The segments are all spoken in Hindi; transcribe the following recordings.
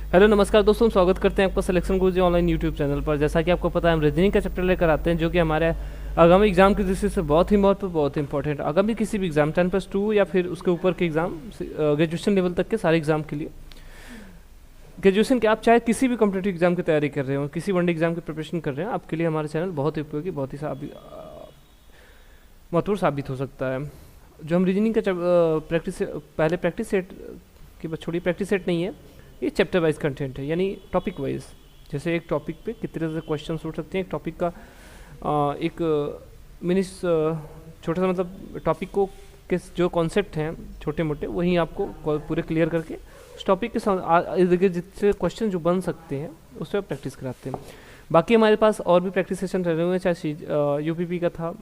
हेलो नमस्कार दोस्तों, स्वागत करते हैं आपका सिलेक्शन गुरुजी ऑनलाइन यूट्यूब चैनल पर। जैसा कि आपको पता है, हम रीजनिंग का चैप्टर लेकर आते हैं जो कि हमारे आगामी एग्जाम की दृष्टि से बहुत ही महत्वपूर्ण, बहुत इंपॉर्टेंट, आगामी किसी भी एग्जाम 10+2 या फिर उसके ऊपर के एग्जाम, ग्रेजुएशन लेवल तक के सारे एग्जाम के लिए। ग्रेजुएशन के आप चाहे किसी भी कॉम्पिटेटिव एग्जाम की तैयारी कर रहे हो, किसी वनडे एग्जाम की प्रिपरेशन कर रहे हैं, आपके लिए हमारा चैनल बहुत ही उपयोगी, बहुत ही महत्वपूर्ण साबित हो सकता है। जो हम रीजनिंग का प्रैक्टिस, पहले प्रैक्टिस सेट की बात छोड़िए, प्रैक्टिस सेट नहीं है, ये चैप्टर वाइज कंटेंट है, यानी टॉपिक वाइज। जैसे एक टॉपिक पे कितने तरह से क्वेश्चन उठ सकते हैं, एक टॉपिक का एक मिनिस छोटा सा, मतलब टॉपिक को किस जो कॉन्सेप्ट हैं छोटे मोटे, वही आपको पूरे क्लियर करके उस टॉपिक के जितने क्वेश्चन जो बन सकते हैं उस पर प्रैक्टिस कराते हैं। बाकी हमारे पास और भी प्रैक्टिस सेशन रहे हुए हैं, चाहे यूपीपी का था,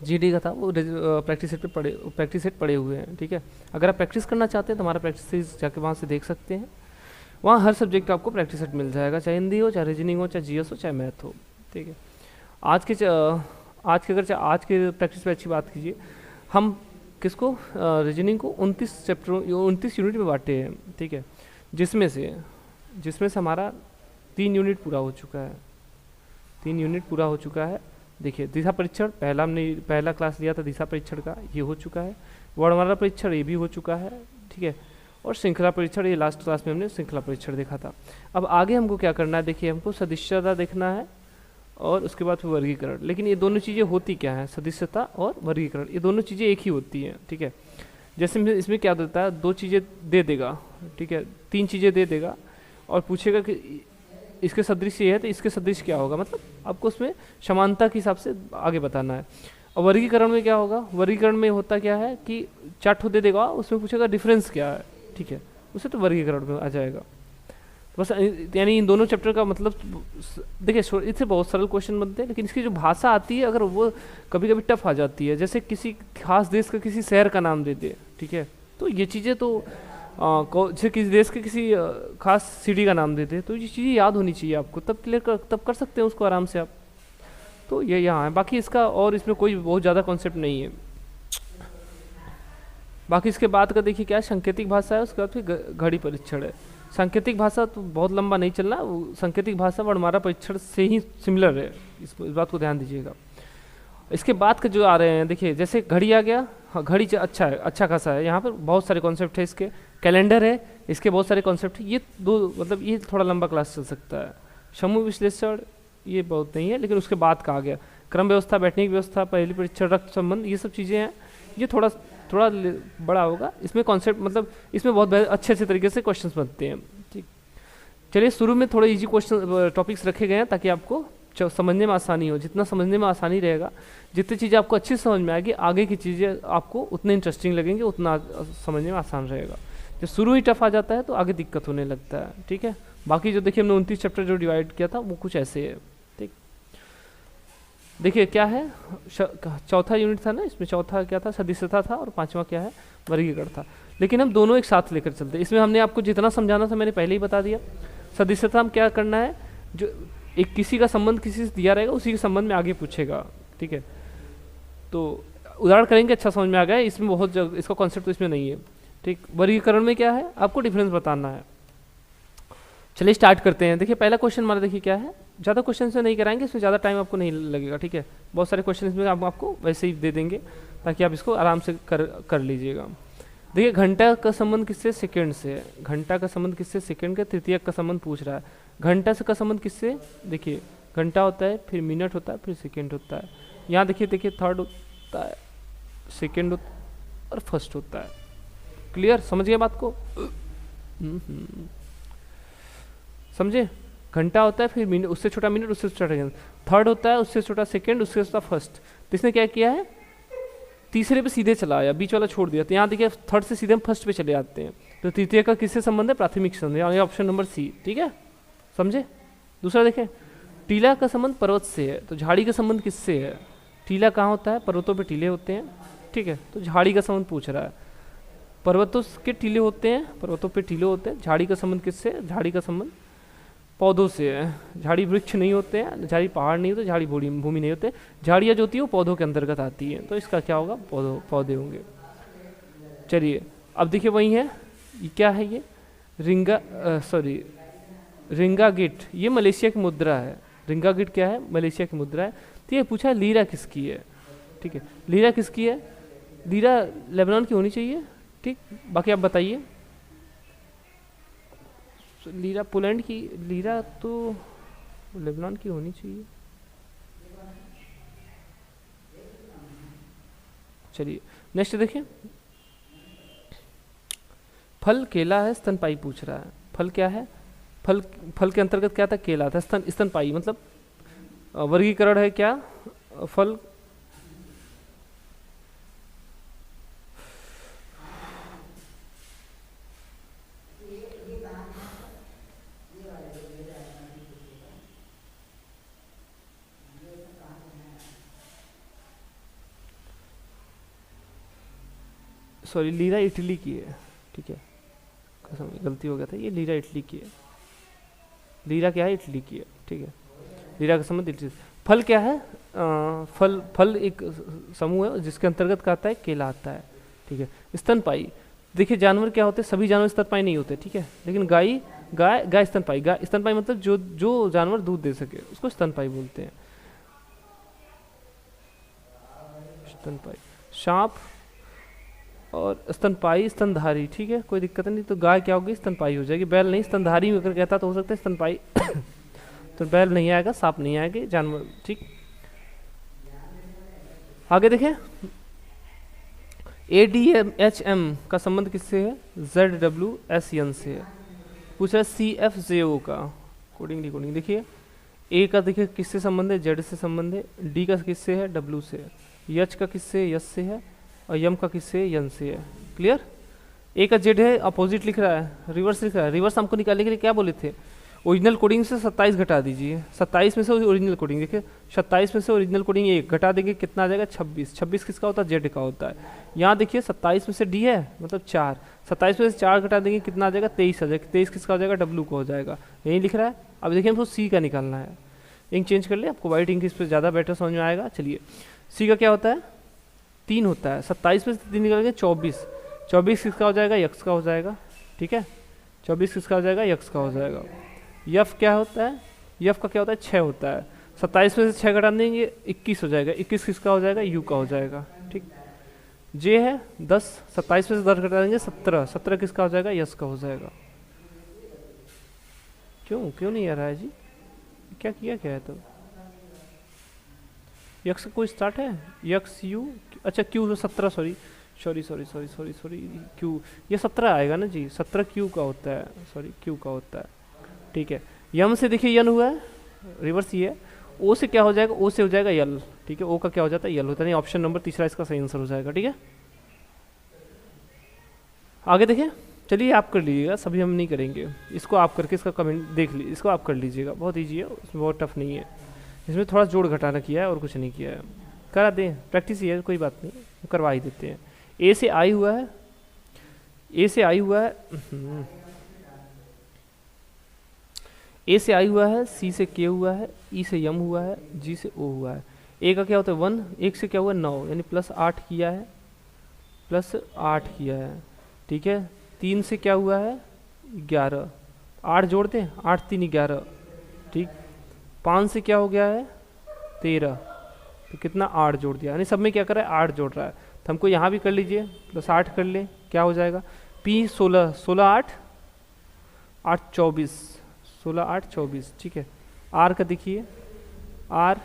जीडी का था, वो प्रैक्टिस सेट पड़े हुए हैं। ठीक है, अगर आप प्रैक्टिस करना चाहते हैं तो हमारा प्रैक्टिस सीरीज जाके वहाँ से देख सकते हैं। वहाँ हर सब्जेक्ट का आपको प्रैक्टिस सेट मिल जाएगा, चाहे हिंदी हो, चाहे रीजनिंग हो, चाहे जीएस हो, चाहे मैथ हो। ठीक है, आज के प्रैक्टिस पे अच्छी बात कीजिए। हम किसको, रीजनिंग को 29 चैप्टरों, 29 यूनिट में बांटे हैं। ठीक है, जिसमें से हमारा 3 यूनिट पूरा हो चुका है। 3 यूनिट पूरा हो चुका है। देखिए, दिशा परीक्षण पहला क्लास लिया था दिशा परीक्षण का, ये हो चुका है। वर्णमाला परीक्षण ये भी हो चुका है। ठीक है, और श्रृंखला परीक्षण, ये लास्ट क्लास में हमने श्रृंखला परीक्षण देखा था। अब आगे हमको क्या करना है, देखिए, हमको सदस्यता देखना है और उसके बाद फिर वर्गीकरण। लेकिन ये दोनों चीज़ें होती क्या है, सदस्यता और वर्गीकरण, ये दोनों चीज़ें एक ही होती हैं। ठीक है, जैसे इसमें क्या देता है, 2 चीज़ें दे देगा, ठीक है, 3 चीज़ें दे देगा और पूछेगा कि इसके सदृश ये है तो इसके सदृश क्या होगा, मतलब आपको उसमें समानता के हिसाब से आगे बताना है। और वर्गीकरण में क्या होगा, वर्गीकरण में होता क्या है कि 4 ठो दे देगा, उसमें पूछेगा डिफरेंस क्या है। ठीक है, उसे तो वर्गीकरण में आ जाएगा। बस यानी इन दोनों चैप्टर का मतलब, देखिए, इससे बहुत सरल क्वेश्चन बनते हैं, लेकिन इसकी जो भाषा आती है, अगर वो कभी कभी टफ आ जाती है। जैसे किसी खास देश का किसी शहर का नाम दे दे, ठीक है, तो ये चीज़ें तो जैसे किसी देश के किसी खास सिटी का नाम देते हैं, तो ये चीज़ें याद होनी चाहिए आपको, तब कर सकते हैं उसको आराम से आप। तो ये यहाँ है, बाकी इसका और इसमें कोई बहुत ज़्यादा कॉन्सेप्ट नहीं है। बाकी इसके बाद का देखिए क्या है, सांकेतिक भाषा है, उसके बाद फिर घड़ी परीक्षण है। सांकेतिक भाषा तो बहुत लंबा नहीं चलना, सांकेतिक भाषा वर्णमाला परीक्षण से ही सिमिलर है, इस बात को ध्यान दीजिएगा। इसके बाद के जो आ रहे हैं, देखिए, जैसे घड़ी आ गया, हाँ, घड़ी अच्छा है, अच्छा खासा है, यहाँ पर बहुत सारे कॉन्सेप्ट है। इसके कैलेंडर है, इसके बहुत सारे कॉन्सेप्ट है। ये मतलब ये थोड़ा लंबा क्लास चल सकता है। समूह विश्लेषण ये बहुत नहीं है, लेकिन उसके बाद का आ गया क्रम व्यवस्था, बैठने की व्यवस्था, पहली परीक्षण, रक्त संबंध, ये सब चीज़ें हैं। ये थोड़ा बड़ा होगा। इसमें कॉन्सेप्ट, मतलब इसमें बहुत अच्छे तरीके से क्वेश्चन बनते हैं। ठीक, चलिए, शुरू में थोड़े इजी क्वेश्चन टॉपिक्स रखे गए हैं ताकि आपको समझने में आसानी हो। जितना समझने में आसानी रहेगा, जितनी चीज़ें आपको अच्छी समझ में आएगी, आगे की चीज़ें आपको उतने इंटरेस्टिंग लगेंगे, उतना समझने में आसान रहेगा। जब शुरू ही टफ आ जाता है तो आगे दिक्कत होने लगता है। ठीक है, बाकी जो देखिए हमने 29 चैप्टर जो डिवाइड किया था वो कुछ ऐसे है। ठीक, देखिए क्या है, चौथा यूनिट था ना, इसमें चौथा क्या था, सदस्यता था, और 5वां क्या है, वर्गीकरण था। लेकिन हम दोनों एक साथ लेकर चलते हैं। इसमें हमने आपको जितना समझाना था मैंने पहले ही बता दिया। सदस्यता हम क्या करना है, जो एक किसी का संबंध किसी से दिया रहेगा, उसी के संबंध में आगे पूछेगा। ठीक है, तो उदाहरण करेंगे, अच्छा समझ में आ गया। इसमें बहुत इसका कॉन्सेप्ट तो इसमें नहीं है। ठीक, वर्गीकरण में क्या है, आपको डिफरेंस बताना है। चलिए स्टार्ट करते हैं। देखिए, पहला क्वेश्चन हमारा देखिए क्या है, ज़्यादा क्वेश्चन से नहीं कराएंगे, इसमें ज़्यादा टाइम आपको नहीं लगेगा। ठीक है, बहुत सारे क्वेश्चन इसमें आपको वैसे ही दे देंगे ताकि आप इसको आराम से कर लीजिएगा। देखिए, घंटा का संबंध किससे, सेकंड से है। घंटा का संबंध किससे, सेकंड का। तृतीयक का संबंध पूछ रहा है। घंटा से का संबंध किससे, देखिए, घंटा होता है, फिर मिनट होता है, फिर सेकंड होता है। यहाँ देखिए थर्ड होता है, सेकंड और फर्स्ट होता है। क्लियर, समझ गए बात को? समझे, घंटा होता है, फिर मिनट, उससे छोटा मिनट, उससे छोटा सेकंड। थर्ड होता है, उससे छोटा सेकंड, उससे छोटा फर्स्ट। तो इसने क्या किया है, तीसरे पे सीधे चला आया, बीच वाला छोड़ दिया। तो यहाँ देखिए थर्ड से सीधे हम फर्स्ट पे चले आते हैं। तो तृतीय का किससे संबंध है, प्राथमिक संबंध, यानी ऑप्शन नंबर सी। ठीक है, समझे। दूसरा देखें, टीला का संबंध पर्वत से है, तो झाड़ी का संबंध किससे है। टीला कहाँ होता है, पर्वतों पे टीले होते हैं। ठीक है, तो झाड़ी का संबंध पूछ रहा है। पर्वतों के टीले होते हैं, पर्वतों पे टीले होते हैं। झाड़ी का संबंध किससे, झाड़ी का संबंध पौधों से है। झाड़ी वृक्ष नहीं होते हैं, झाड़ी पहाड़ नहीं होते, झाड़ी भूमि नहीं होते। झाड़ियाँ जो होती है वो पौधों के अंतर्गत आती है, तो इसका क्या होगा, पौधे होंगे। चलिए अब देखिए वही है, ये क्या है, ये रिंगा, सॉरी, रिंगागिट ये मलेशिया की मुद्रा है। रिंगागिट क्या है? मलेशिया की मुद्रा है। तो ये पूछा है लीरा किसकी है, ठीक है, लीरा किसकी है? लीरा लेबनान की होनी चाहिए, ठीक। बाकी आप बताइए। लीरा पोलैंड की, लीरा तो लेबनान की होनी चाहिए। चलिए नेक्स्ट देखिए, फल केला है, स्तनपाई पूछ रहा है। फल क्या है? फल, फल के अंतर्गत क्या था? केला था। स्तनपाई मतलब वर्गीकरण है क्या? फल सॉरी लीरा इटली की है, ठीक है, कसम गलती हो गया था, ये लीरा इटली की है। लीरा क्या है? इटली की है, ठीक है। लीरा का संबंध इटली। फल क्या है? फल एक समूह है जिसके अंतर्गत क्या आता है? केला आता है, ठीक है। स्तनपाई, देखिए जानवर क्या होते हैं? सभी जानवर स्तनपाई नहीं होते, ठीक है, लेकिन गाय स्तनपाई। गाय स्तनपाई मतलब जो जानवर दूध दे सके उसको स्तनपाई बोलते हैं। स्तनपाई। सांप और स्तनपाई, स्तनधारी, ठीक है, कोई दिक्कत नहीं। तो गाय क्या होगी? स्तनपाई हो जाएगी। बैल नहीं, स्तनधारी अगर कहता तो हो सकता है स्तनपाई तो बैल नहीं आएगा, सांप नहीं आएगा, जानवर, ठीक। आगे देखें, ADMHM का संबंध किससे है? ZWSN से है। पूछा है CFJO का कोडिंग देखिए। ए का देखिए किससे संबंध है? जेड से संबंध है। डी का किससे है? डब्ल्यू से है। एच का किससे? यस से है। और यम का किससे? यन से है। क्लियर? ए का जेड है, अपोजिट लिख रहा है, रिवर्स लिख रहा है। रिवर्स हमको निकालने के लिए क्या बोले थे? ओरिजिनल कोडिंग से 27 घटा दीजिए। 27 में से ओरिजिनल कोडिंग, देखिए 27 में से ओरिजिनल कोडिंग 1 घटा देंगे, कितना आ जाएगा? 26। 26 किसका होता है? जेड का होता है। यहाँ देखिए 27 में से डी है मतलब 4, 27 में से 4 घटा देंगे, कितना आ जाएगा? 23 आ जाएगा। 23 किसका हो जाएगा? डब्ल्यू का हो जाएगा। यही लिख रहा है। अब देखिए हमको सी का निकालना है। इंक चेंज कर ले, आपको वाइट इंक इस पर ज़्यादा बेटर समझ में आएगा। चलिए, सी का क्या होता है? 3 होता है। 27 में से 3 निकालेंगे 24। 24 किसका हो जाएगा? यक्स का हो जाएगा, ठीक है। 24 किसका हो जाएगा? यक्स का हो जाएगा। यफ क्या होता है? यफ का क्या होता है? 6 होता है। 27 में से 6 घटा देंगे 21 हो जाएगा। 21 किसका हो जाएगा? यू का हो जाएगा, ठीक। जे है 10, 27 में से 10 घटा देंगे 17, 17 किसका हो जाएगा? यस का हो जाएगा। क्यों नहीं आ रहा है जी? क्या किया क्या है? तो यक्स का कोई स्टार्ट है? यक्स यू, अच्छा क्यू 17, सॉरी क्यू, ये 17 आएगा ना जी। 17 क्यू का होता है, सॉरी क्यू का होता है, ठीक है। यम से देखिए यन हुआ है, रिवर्स ये है। ओ से क्या हो जाएगा? ओ से हो जाएगा यल, ठीक है। ओ का क्या हो जाता है? यल होता है। नहीं, ऑप्शन नंबर तीसरा इसका सही आंसर हो जाएगा, ठीक है। आगे देखिए, चलिए आप कर लीजिएगा, सभी हम नहीं करेंगे। इसको आप करके इसका कमेंट देख लीजिए, इसको आप कर लीजिएगा, बहुत ईजी है, उसमें बहुत टफ नहीं है। इसमें थोड़ा जोड़ घटाना किया है और कुछ नहीं किया है। करा दें, प्रैक्टिस ही है, कोई बात नहीं, करवा ही देते हैं। ए से आई हुआ है, ए से आई हुआ है, ए से आई हुआ है, सी से के हुआ है, ई से यम हुआ है, जी से ओ हुआ है। ए का क्या होता है? 1, 1 से क्या हुआ? 9, यानी +8 किया है, +8 किया है, ठीक है। 3 से क्या हुआ है? 11, 8 जोड़ दें, 8 3 11, ठीक। 5 से क्या हो गया है? 13, तो कितना? 8 जोड़ दिया, यानी सब में क्या कर रहा है? 8 जोड़ रहा है। तो हमको यहाँ भी कर लीजिए, +8 कर ले, क्या हो जाएगा? P 16, 16 8 8 24, 16 8 24, ठीक है। R का देखिए, R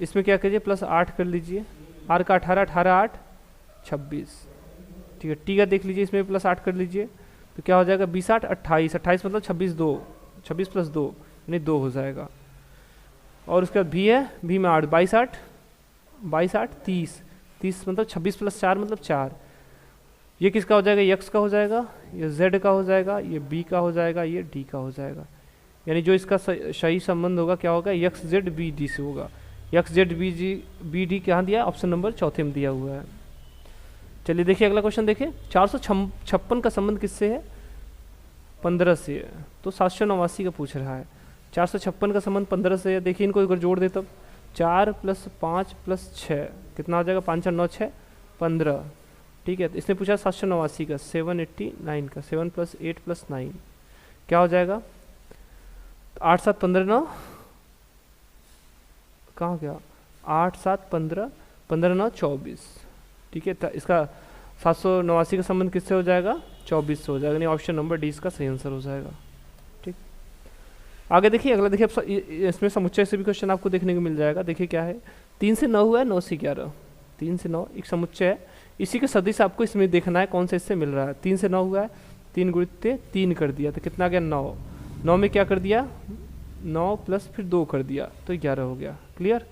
इसमें क्या करिए? +8 कर लीजिए। R का 18, 18 8 26, ठीक है। T का देख लीजिए, इसमें +8 कर लीजिए, तो क्या हो जाएगा? 20 8 28, 28 मतलब 26 2, 26 + 2 यानी 2 हो जाएगा। और उसके बाद भी है, भी में 8, 22 8 30, 30 मतलब 26 + 4 मतलब 4। ये किसका हो जाएगा? यक्स का हो जाएगा, ये जेड का हो जाएगा, ये बी का हो जाएगा, ये डी का हो जाएगा। यानी जो इसका सही संबंध होगा क्या होगा? यक्स जेड बी डी से होगा। यक्स जेड बी डी कहाँ दिया? ऑप्शन नंबर 4 में दिया हुआ है। चलिए देखिए अगला क्वेश्चन देखिए, 456 का संबंध किससे है? 15 से है। तो 789 का पूछ रहा है। 456 का संबंध 15 से है। देखिए इनको अगर जोड़ दे तब 4 + 5 + 6 कितना हो जाएगा? 5 4 9 6 15, ठीक है। तो इसने पूछा 789 का, 789 का, 7 + 8 + 9 क्या हो जाएगा? 8 7 15 9, कहाँ गया, 8 7 15, 15 9 24, ठीक है। इसका 789 का संबंध किससे हो जाएगा, 24 से हो जाएगा, यानी ऑप्शन नंबर डी इसका सही आंसर हो जाएगा। ठीक, आगे देखिए, अगला देखिए, इसमें समुच्चय से भी क्वेश्चन आपको देखने को मिल जाएगा। देखिए क्या है, 3 से 9 हुआ है, 9 से 11, 3 से 9 एक समुच्चय है, इसी के सदिश आपको इसमें देखना है कौन सा इससे मिल रहा है। 3 से 9 हुआ है, 3 गुणित 3 कर दिया तो कितना गया 9, 9 में क्या कर दिया 9 प्लस फिर 2 कर दिया तो 11 हो गया। क्लियर,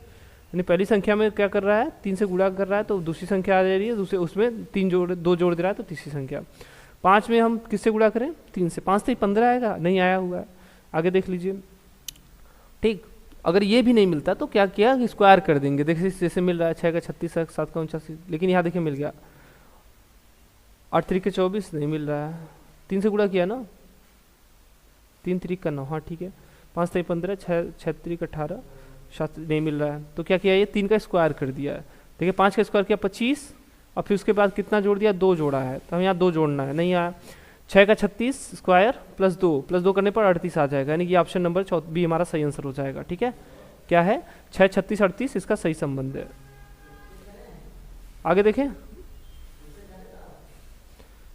यानी पहली संख्या में क्या कर रहा है 3 से गुणा कर रहा है तो दूसरी संख्या आ जा रही है, दूसरे उसमें 2 जोड़ दे रहा है तो तीसरी संख्या। 5 में हम किससे गुणा करें 3 से, 5 से 15 आएगा, नहीं आया हुआ है। आगे देख लीजिए, ठीक, अगर ये भी नहीं मिलता तो क्या किया स्क्वायर कर देंगे। देखिए जैसे मिल रहा है 6 का 36, 7 का 89, लेकिन यहाँ देखिए मिल गया 8 3 के 24, नहीं मिल रहा है, 3 से गुणा किया ना, 3 3 का 9, हाँ ठीक है, 5 3 15, 6 3 का 18, 7 नहीं मिल रहा है, तो क्या किया ये 3 का स्क्वायर कर दिया है। देखिए 5 का स्क्वायर किया 25, और फिर उसके बाद कितना जोड़ दिया 2 जोड़ा है, तो हम यहाँ 2 जोड़ना है, नहीं आया। 6 का 36 स्क्वायर प्लस 2 करने पर 38 आ जाएगा, यानी कि ऑप्शन नंबर बी हमारा सही आंसर हो जाएगा। ठीक है, क्या है 6 36 38 इसका सही संबंध है। आगे देखें,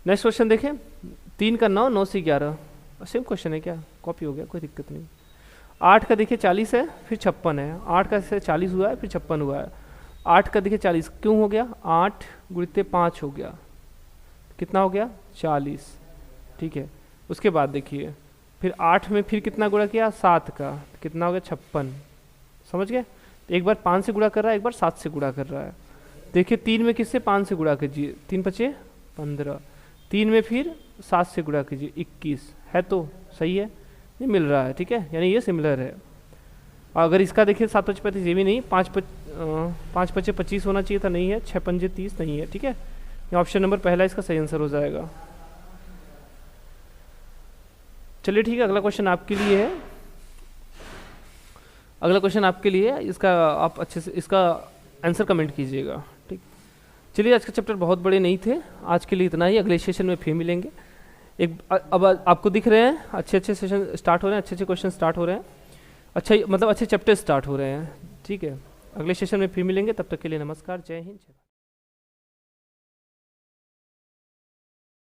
नेक्स्ट क्वेश्चन देखें, 3 का 9, 9 से 11, सेम क्वेश्चन है क्या, कॉपी हो गया, कोई दिक्कत नहीं। 8 का देखिए 40 है, फिर 56 है, 8 का से 40 हुआ है, फिर 56 हुआ है। 8 का देखिए 40 क्यों हो गया, 8 गुणित 5 हो गया, कितना हो गया 40, ठीक है। उसके बाद देखिए फिर 8 में फिर कितना गुणा किया 7 का, कितना हो गया 56, समझ गए। एक बार 5 से गुणा कर रहा है, एक बार 7 से गुणा कर रहा है। देखिए 3 में किससे 5 से गुणा कीजिए, 3 5 15, 3 में फिर 7 से गुणा कीजिए 21, है तो सही है, ये मिल रहा है, ठीक है, यानी ये सिमिलर है। अगर इसका देखिए 7 5 35 ये भी नहीं, 5 5 25 होना चाहिए था, नहीं है, 6 5 30 नहीं है, ठीक है, ये ऑप्शन नंबर पहला इसका सही आंसर हो जाएगा। चलिए ठीक है, अगला क्वेश्चन आपके लिए है, अगला क्वेश्चन आपके लिए है, इसका आप अच्छे से इसका आंसर कमेंट कीजिएगा। ठीक, चलिए आज का चैप्टर बहुत बड़े नहीं थे, आज के लिए इतना ही, अगले सेशन में फिर मिलेंगे। अब आपको दिख रहे हैं अच्छे सेशन स्टार्ट हो रहे हैं, अच्छे क्वेश्चन स्टार्ट हो रहे हैं, अच्छा मतलब अच्छे चैप्टर स्टार्ट हो रहे हैं। ठीक है, अगले सेशन में फिर मिलेंगे, तब तक के लिए नमस्कार, जय हिंद।